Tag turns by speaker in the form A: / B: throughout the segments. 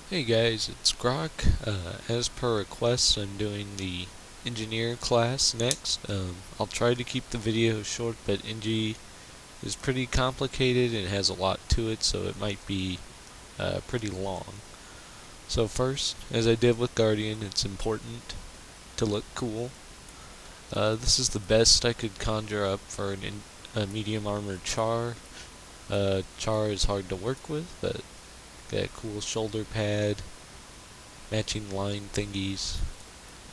A: Hey guys, it's Grok. As per request, I'm doing the engineer class next. I'll try to keep the video short, but Engi is pretty complicated and has a lot to it, so it might be pretty long. So first, as I did with Guardian, it's important to look cool. This is the best I could conjure up for a medium armored Char. Char is hard to work with, but got a cool shoulder pad, matching line thingies.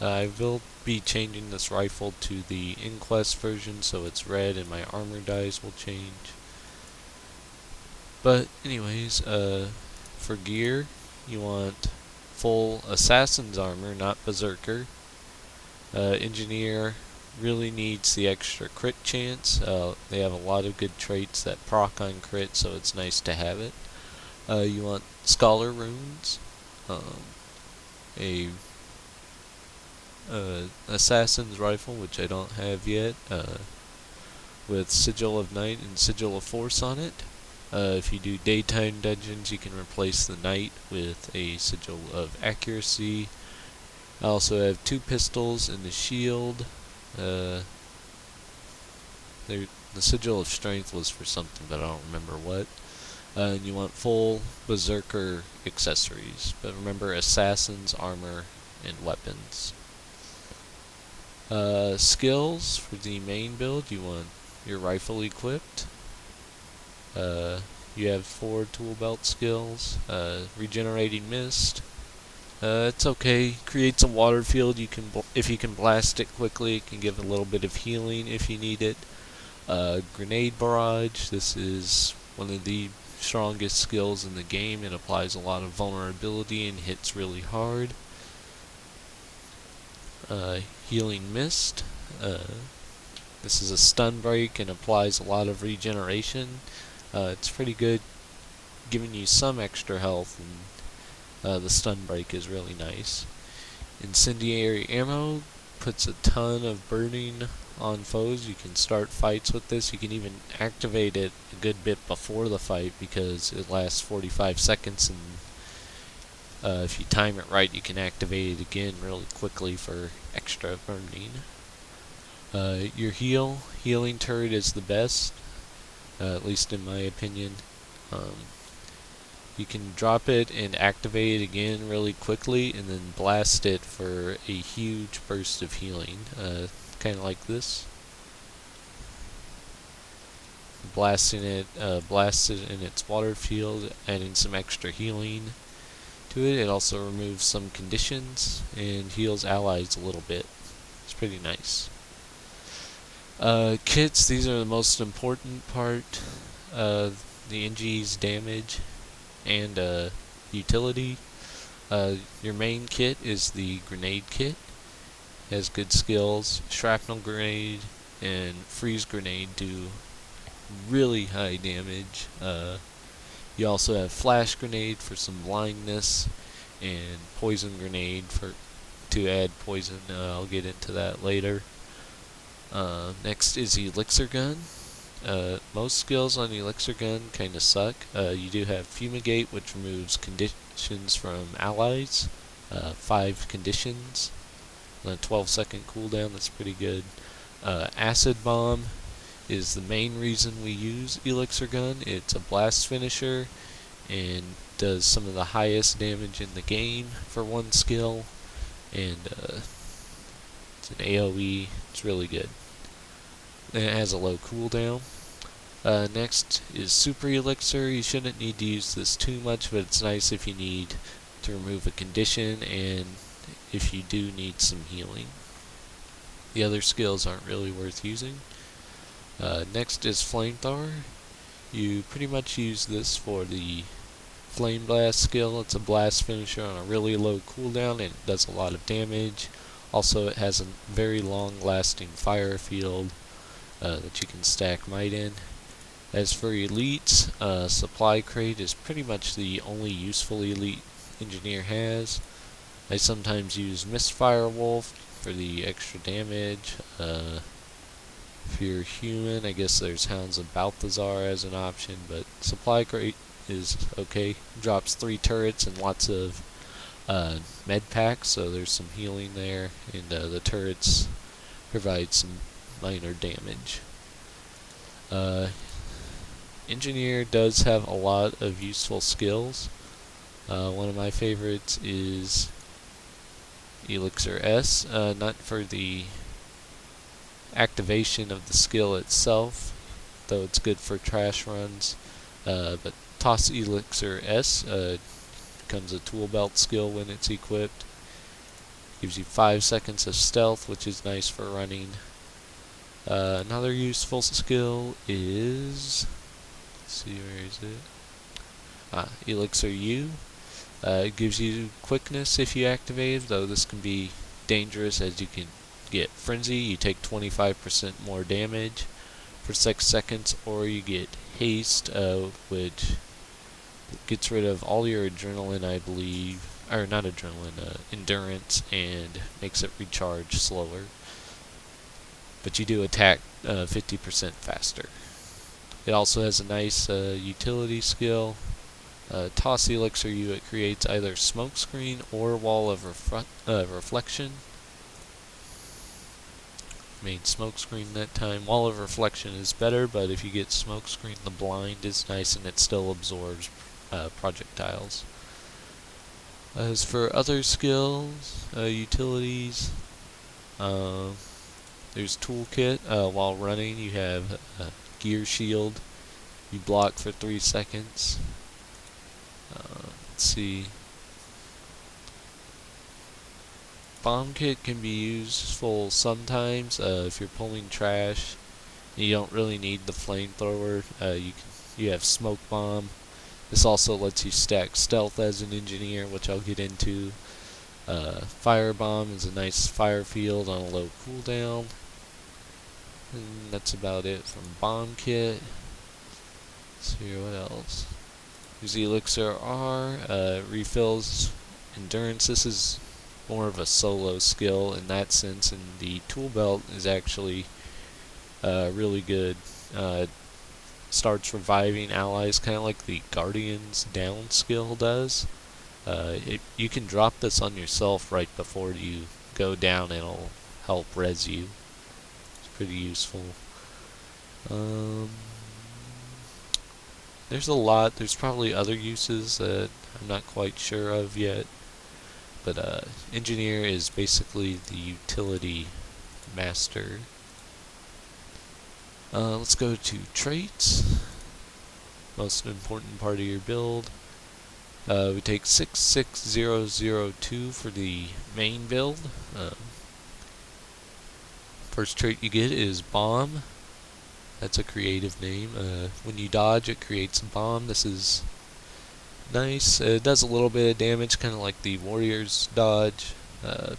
A: I will be changing this rifle to the Inquest version so it's red and my armor dies will change. But anyways, for gear, you want full Assassin's armor, not Berserker. Engineer really needs the extra crit chance. They have a lot of good traits that proc on crit, so it's nice to have it. You want Scholar runes, a Assassin's rifle, which I don't have yet, with Sigil of Night and Sigil of Force on it. If you do daytime dungeons, you can replace the Night with a Sigil of Accuracy. I also have 2 pistols and the shield. The Sigil of Strength was for something, but I don't remember what. And you want full Berserker accessories, but remember Assassin's armor and weapons. Skills for the main build, you want your rifle equipped. You have 4 tool belt skills. Regenerating mist. It's okay. Creates a water field. If you can blast it quickly, it can give a little bit of healing if you need it. Grenade barrage. This is one of the strongest skills in the game. It applies a lot of vulnerability and hits really hard. Healing Mist. This is a stun break and applies a lot of regeneration. It's pretty good, giving you some extra health, and the stun break is really nice. Incendiary Ammo puts a ton of burning on foes. You can start fights with this. You can even activate it a good bit before the fight because it lasts 45 seconds, and if you time it right, you can activate it again really quickly for extra burning. Your healing turret is the best, at least in my opinion. You can drop it and activate it again really quickly, and then blast it for a huge burst of healing, kind of like this. Blasts it in its water field, adding some extra healing to it. It also removes some conditions and heals allies a little bit. It's pretty nice. Kits, these are the most important part. The Engi's damage and utility. Your main kit is the grenade kit. It has good skills. Shrapnel grenade and freeze grenade do really high damage. You also have flash grenade for some blindness, and poison grenade to add poison. I'll get into that later. Next is Elixir gun. Most skills on Elixir gun kinda suck. You do have Fumigate, which removes conditions from allies. 5 conditions. On a 12-second cooldown, that's pretty good. Acid Bomb is the main reason we use Elixir gun. It's a blast finisher and does some of the highest damage in the game for one skill. And it's an AoE. It's really good. And it has a low cooldown. Next is Super Elixir. You shouldn't need to use this too much, but it's nice if you need to remove a condition and if you do need some healing. The other skills aren't really worth using. Next is Flamethrower. You pretty much use this for the Flame Blast skill. It's a blast finisher on a really low cooldown and it does a lot of damage. Also, it has a very long-lasting fire field that you can stack might in. As for elites, Supply Crate is pretty much the only useful elite Engineer has. I sometimes use Misfire Wolf for the extra damage. If you're human, I guess there's Hounds of Balthazar as an option, but Supply Crate is okay. Drops 3 turrets and lots of med packs, so there's some healing there, and the turrets provide some minor damage. Engineer does have a lot of useful skills. One of my favorites is Elixir S, not for the activation of the skill itself, though it's good for trash runs, but Toss Elixir S becomes a tool belt skill when it's equipped. Gives you 5 seconds of stealth, which is nice for running. Another useful skill is, let's see, where is it? Elixir U. It gives you quickness if you activate it, though this can be dangerous as you can get Frenzy. You take 25% more damage for 6 seconds, or you get Haste, which gets rid of all your adrenaline, I believe, or not adrenaline, endurance, and makes it recharge slower. But you do attack 50% faster. It also has a nice utility skill. Toss Elixir U, it creates either smoke screen or wall of reflection. I mean, smoke screen that time. Wall of reflection is better, but if you get smoke screen, the blind is nice and it still absorbs projectiles. As for other skills, utilities, there's toolkit. While running, you have gear shield. You block for 3 seconds. Let's see. Bomb kit can be useful sometimes if you're pulling trash. You don't really need the flamethrower. You have smoke bomb. This also lets you stack stealth as an engineer, which I'll get into. Fire bomb is a nice fire field on a low cooldown. And that's about it from bomb kit. Let's see what else. There's Elixir R, refills endurance. This is more of a solo skill in that sense, and the tool belt is actually really good. Starts reviving allies, kind of like the Guardian's down skill does. You can drop this on yourself right before you go down, and it'll help res you. It's pretty useful. There's a lot. There's probably other uses that I'm not quite sure of yet. But engineer is basically the utility master. Let's go to traits. Most important part of your build. We take 66002 for the main build. First trait you get is bomb. That's a creative name. When you dodge, it creates a bomb. This is nice. It does a little bit of damage, kind of like the warrior's dodge. It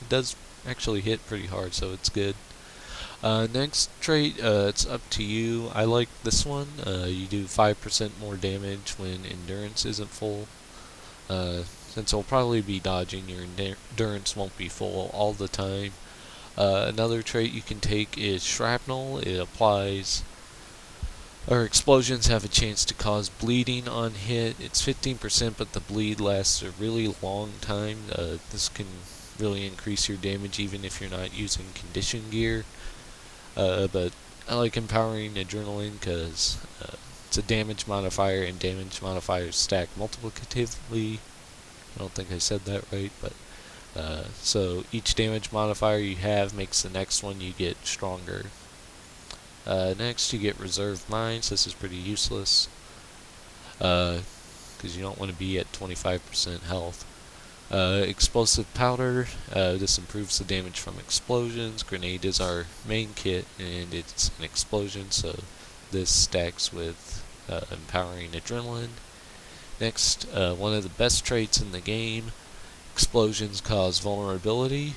A: does actually hit pretty hard, so it's good. Next trait, it's up to you. I like this one. You do 5% more damage when endurance isn't full. Since you'll probably be dodging, your endurance won't be full all the time. Another trait you can take is shrapnel. It applies, or explosions have a chance to cause bleeding on hit. It's 15%, but the bleed lasts a really long time. This can really increase your damage even if you're not using condition gear. But I like empowering adrenaline because it's a damage modifier, and damage modifiers stack multiplicatively. I don't think I said that right, but so each damage modifier you have makes the next one you get stronger. Next you get reserve mines. This is pretty useless because you don't want to be at 25% health. Explosive powder. This improves the damage from explosions. Grenade is our main kit, and it's an explosion, so this stacks with empowering adrenaline. Next, one of the best traits in the game. Explosions cause vulnerability.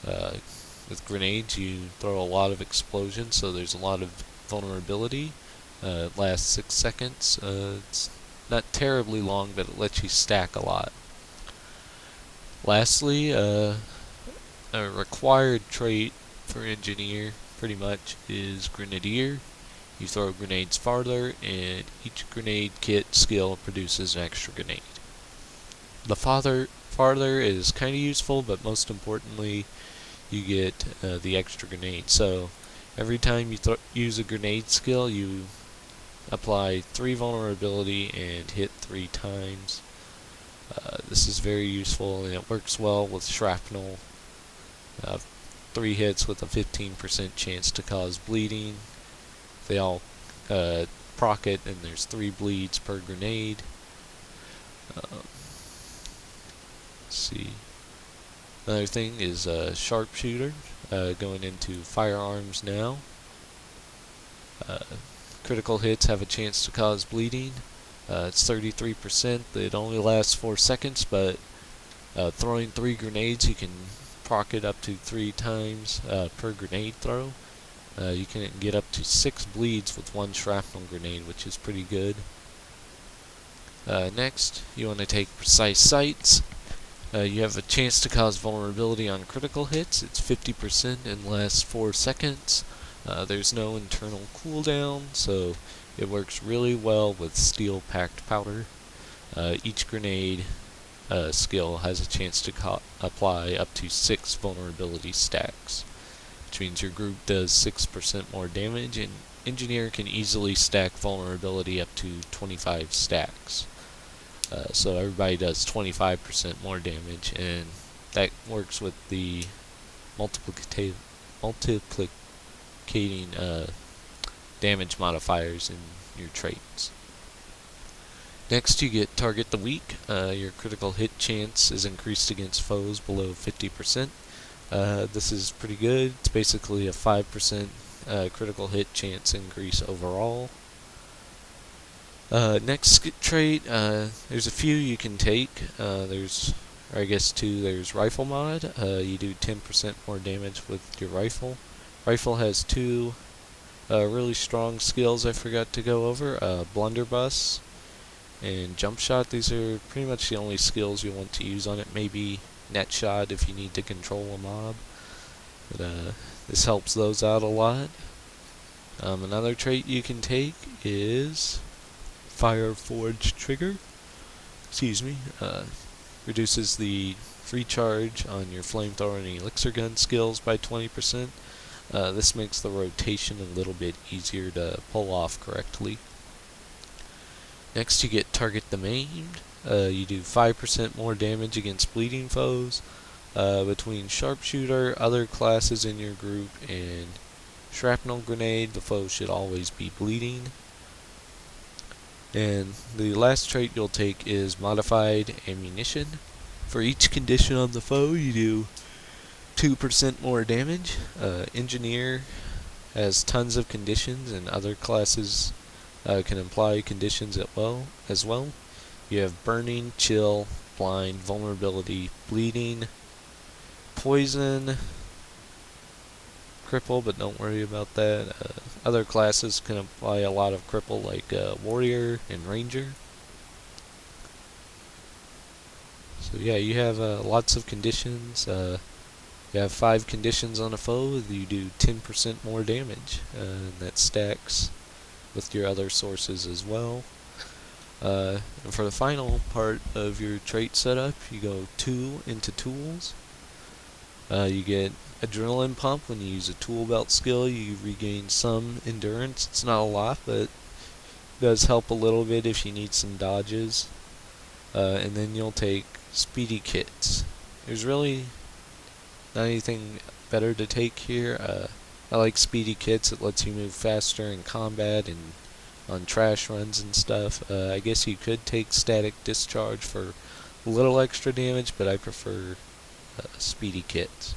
A: With grenades, you throw a lot of explosions, so there's a lot of vulnerability. It lasts 6 seconds. It's not terribly long, but it lets you stack a lot. Lastly, a required trait for engineer pretty much is grenadier. You throw grenades farther, and each grenade kit skill produces an extra grenade. The farther is kind of useful, but most importantly, you get the extra grenade. So every time you use a grenade skill, you apply 3 vulnerability and hit 3 times. This is very useful, and it works well with shrapnel. 3 hits with a 15% chance to cause bleeding. They all proc it, and there's 3 bleeds per grenade. Let's see. Another thing is sharpshooter. Going into firearms now. Critical hits have a chance to cause bleeding. It's 33%. It only lasts 4 seconds, but throwing 3 grenades, you can proc it up to 3 times per grenade throw. You can get up to 6 bleeds with 1 shrapnel grenade, which is pretty good. Next, you want to take precise sights. You have a chance to cause vulnerability on critical hits. It's 50% and lasts 4 seconds. There's no internal cooldown, so it works really well with steel-packed powder. Each grenade skill has a chance to apply up to 6 vulnerability stacks, which means your group does 6% more damage, and Engineer can easily stack vulnerability up to 25 stacks. So everybody does 25% more damage, and that works with the multiplicating damage modifiers in your traits. Next, you get Target the Weak. Your critical hit chance is increased against foes below 50%. This is pretty good. It's basically a 5% critical hit chance increase overall. Next trait, there's a few you can take. There's 2. There's Rifle Mod. You do 10% more damage with your rifle. Rifle has 2 really strong skills I forgot to go over. Blunderbuss and Jump Shot. These are pretty much the only skills you want to use on it. Maybe Net Shot if you need to control a mob. But this helps those out a lot. Another trait you can take is Fire Forge Trigger. Reduces the free charge on your flamethrower and elixir gun skills by 20%. This makes the rotation a little bit easier to pull off correctly. Next, you get Target the Maimed. You do 5% more damage against bleeding foes. Between Sharpshooter, other classes in your group, and Shrapnel Grenade, the foe should always be bleeding. And the last trait you'll take is Modified Ammunition. For each condition on the foe, you do 2% more damage. Engineer has tons of conditions, and other classes can apply conditions as well. You have Burning, Chill, Blind, Vulnerability, Bleeding, Poison, Cripple, but don't worry about that. Other classes can apply a lot of Cripple, like Warrior and Ranger. So yeah, you have lots of conditions. You have 5 conditions on a foe, you do 10% more damage, and that stacks with your other sources as well. And for the final part of your trait setup, you go 2 into tools. You get Adrenaline Pump. When you use a tool belt skill, you regain some endurance. It's not a lot, but it does help a little bit if you need some dodges. And then you'll take Speedy Kits. There's really not anything better to take here. I like Speedy Kits. It lets you move faster in combat and on trash runs and stuff. I guess you could take Static Discharge for a little extra damage, but I prefer Speedy Kits.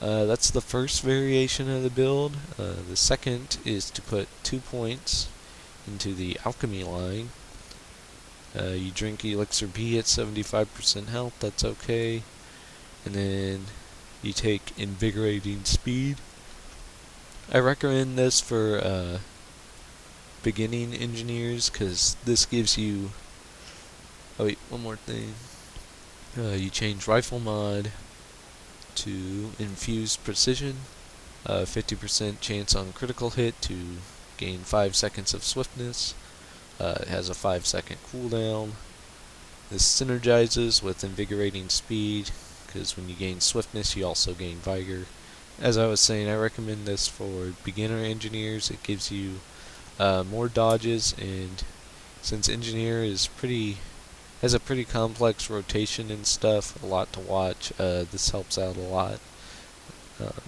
A: That's the first variation of the build. The second is to put 2 points into the Alchemy line. You drink Elixir B at 75% health, that's okay. And then you take Invigorating Speed. I recommend this for beginning engineers, because this gives you... Oh wait, one more thing. You change Rifle Mod to Infused Precision. 50% chance on critical hit to gain 5 seconds of swiftness. It has a 5-second cooldown. This synergizes with invigorating speed, because when you gain swiftness you also gain vigor. As I was saying, I recommend this for beginner engineers. It gives you more dodges, and since engineer has a pretty complex rotation and stuff, a lot to watch, this helps out a lot.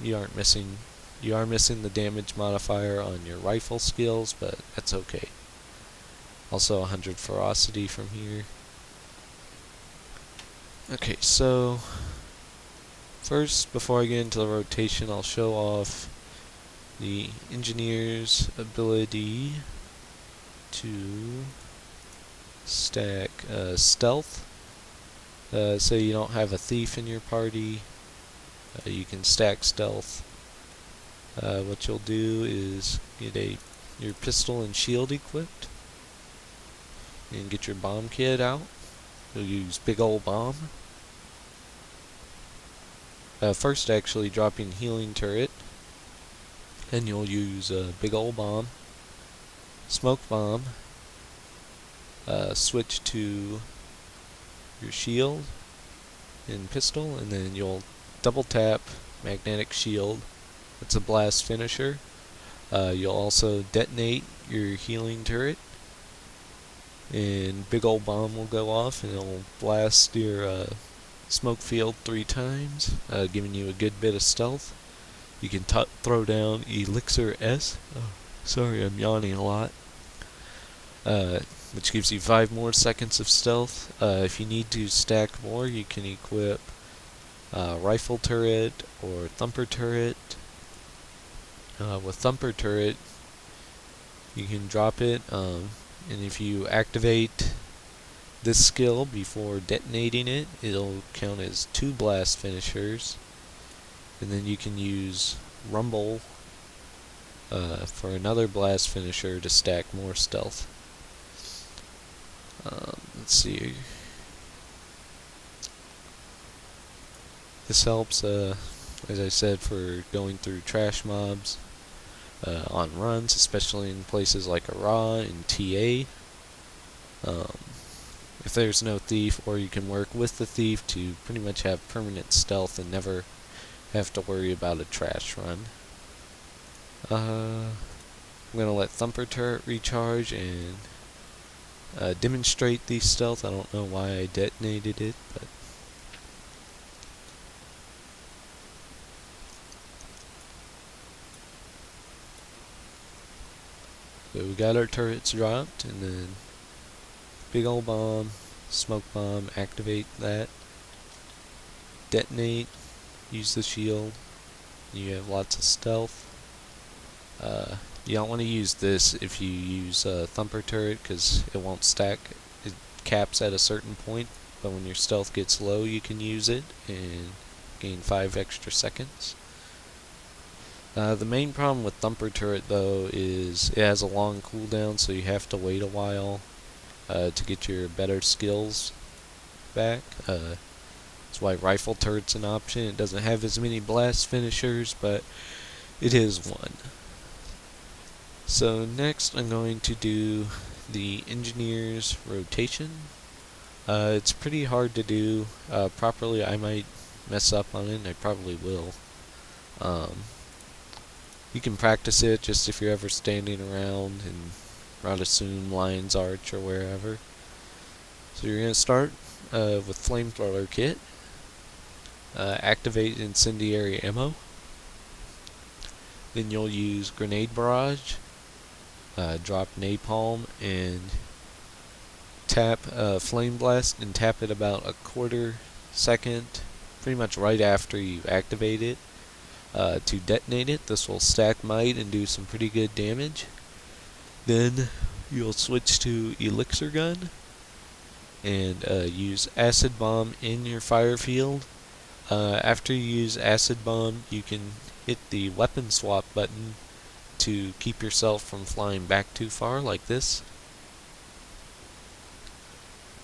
A: You are missing the damage modifier on your rifle skills, but that's okay. Also 100 ferocity from here. Okay, so first, before I get into the rotation, I'll show off the engineer's ability to stack stealth. Say you don't have a thief in your party, you can stack stealth. What you'll do is get your pistol and shield equipped, and get your bomb kit out. You'll use big ol' bomb. First, actually dropping healing turret, and you'll use big ol' bomb, smoke bomb, switch to your shield and pistol, and then you'll double tap magnetic shield. It's a blast finisher. You'll also detonate your healing turret, and big ol' bomb will go off, and it'll blast your smoke field 3 times, giving you a good bit of stealth. You can throw down Elixir S. Oh, sorry, I'm yawning a lot. Which gives you 5 more seconds of stealth. If you need to stack more, you can equip rifle turret or thumper turret. With thumper turret, you can drop it, and if you activate this skill before detonating it, it'll count as 2 blast finishers, and then you can use rumble for another blast finisher to stack more stealth. Let's see. This helps, as I said, for going through trash mobs on runs, especially in places like a RAD and TA. If there's no thief, or you can work with the thief to pretty much have permanent stealth and never have to worry about a trash run. I'm gonna let thumper turret recharge and demonstrate the stealth. I don't know why I detonated it, but so we got our turrets dropped, and then big ol' bomb, smoke bomb, activate that, detonate, use the shield, you have lots of stealth. You don't want to use this if you use thumper turret, because it won't stack. It caps at a certain point, but when your stealth gets low you can use it and gain 5 extra seconds. The main problem with thumper turret though is it has a long cooldown, so you have to wait a while to get your better skills back. That's why rifle turret's an option. It doesn't have as many blast finishers, but it is one. So next I'm going to do the engineer's rotation. It's pretty hard to do properly. I might mess up on it, and I probably will. You can practice it just if you're ever standing around in Radassoon, Lion's Arch, or wherever. So you're going to start with flamethrower kit. Activate incendiary ammo. Then you'll use grenade barrage. Drop napalm and tap flame blast, and tap it about a quarter second, pretty much right after you activate it, to detonate it. This will stack might and do some pretty good damage. Then you'll switch to elixir gun and use acid bomb in your fire field. After you use acid bomb, you can hit the weapon swap button to keep yourself from flying back too far, like this.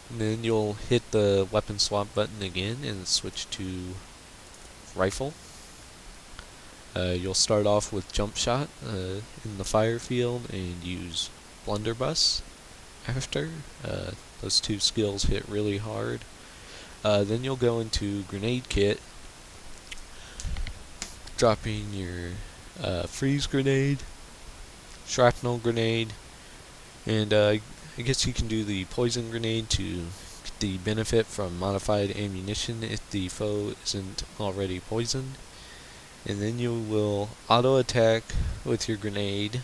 A: And then you'll hit the weapon swap button again and switch to rifle. You'll start off with jump shot in the fire field and use blunderbuss after. Those two skills hit really hard. Then you'll go into grenade kit, dropping your freeze grenade, shrapnel grenade, and I guess you can do the poison grenade to get the benefit from modified ammunition if the foe isn't already poisoned. And then you will auto attack with your grenade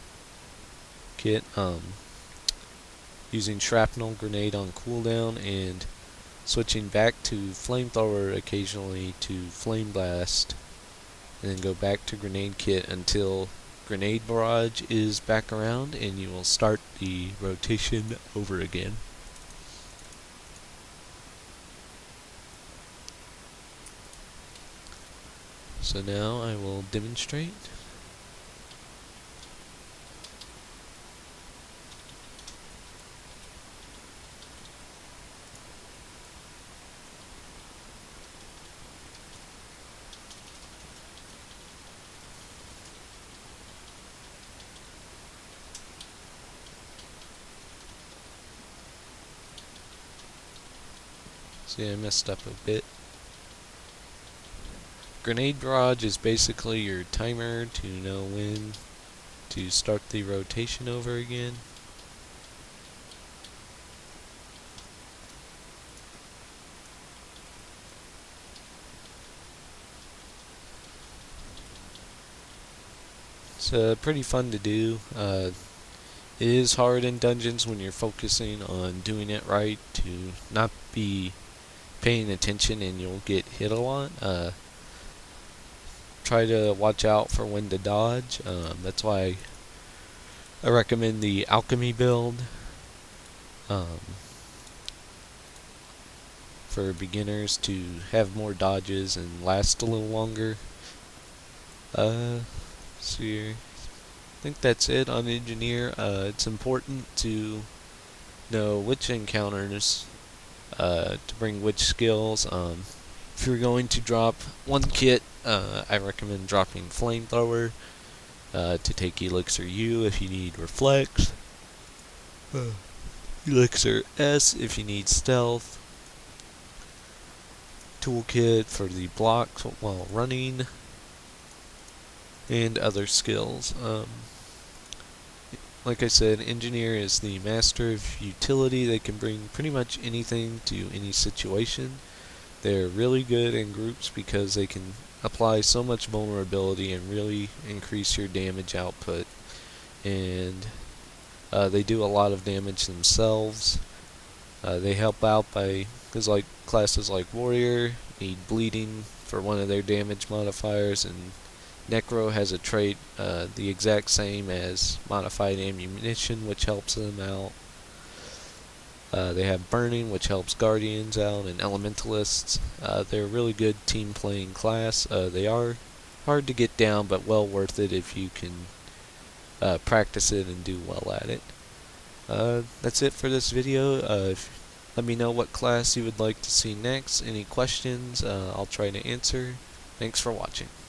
A: kit, using shrapnel grenade on cooldown and switching back to flamethrower occasionally to flame blast, and then go back to grenade kit until grenade barrage is back around, and you will start the rotation over again. So now I will demonstrate. See, I messed up a bit. Grenade barrage is basically your timer to know when to start the rotation over again. It's pretty fun to do. It is hard in dungeons when you're focusing on doing it right to not be paying attention and you'll get hit a lot. Try to watch out for when to dodge. That's why I recommend the alchemy build for beginners to have more dodges and last a little longer. So I think that's it on engineer. It's important to know which encounters to bring which skills. If you're going to drop one kit, I recommend dropping flamethrower to take elixir U if you need reflex, elixir S if you need stealth, toolkit for the blocks while running, and other skills. Like I said, engineer is the master of utility. They can bring pretty much anything to any situation. They're really good in groups because they can apply so much vulnerability and really increase your damage output. And they do a lot of damage themselves. They help out by, because like classes like warrior need bleeding for one of their damage modifiers, and necro has a trait the exact same as modified ammunition, which helps them out. They have burning, which helps guardians out, and elementalists. They're a really good team playing class. They are hard to get down, but well worth it if you can practice it and do well at it. That's it for this video. Let me know what class you would like to see next. Any questions, I'll try to answer. Thanks for watching.